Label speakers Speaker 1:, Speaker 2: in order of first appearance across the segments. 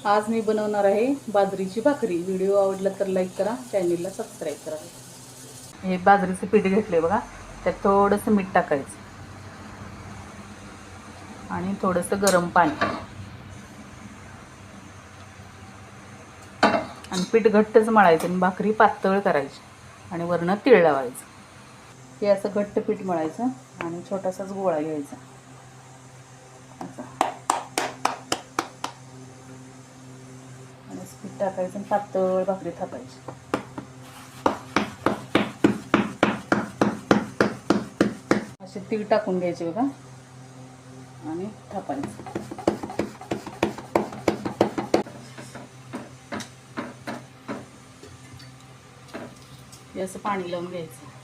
Speaker 1: आज मी बनवणार आहे बाजरीची भाकरी। व्हिडिओ आवडला तर लाईक करा, चॅनलला सबस्क्राईब करा। हे बाजरीचे पीठ घेतले बघा, त्यात थोडंसं मीठ टाकायचं आणि थोडंसं गरम पाणी, आणि पीठ घट्टच मळायचं आणि भाकरी पातळ करायची आणि वरनं तीळ लावायचं। हे असं घट्ट पीठ मळायचं आणि छोटासाच गोळा घ्यायचा असा, आणि पीठ टाकायचं आणि पातळ भाकरी थापायची। असे तीळ टाकून घ्यायचे बघा आणि थापायचं। हे असं पाणी लावून घ्यायचं।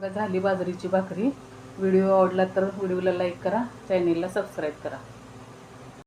Speaker 1: झाली बाजरीची भाकरी। व्हिडिओ आवडला तर व्हिडिओला लाईक करा, चॅनलला सबस्क्राईब करा।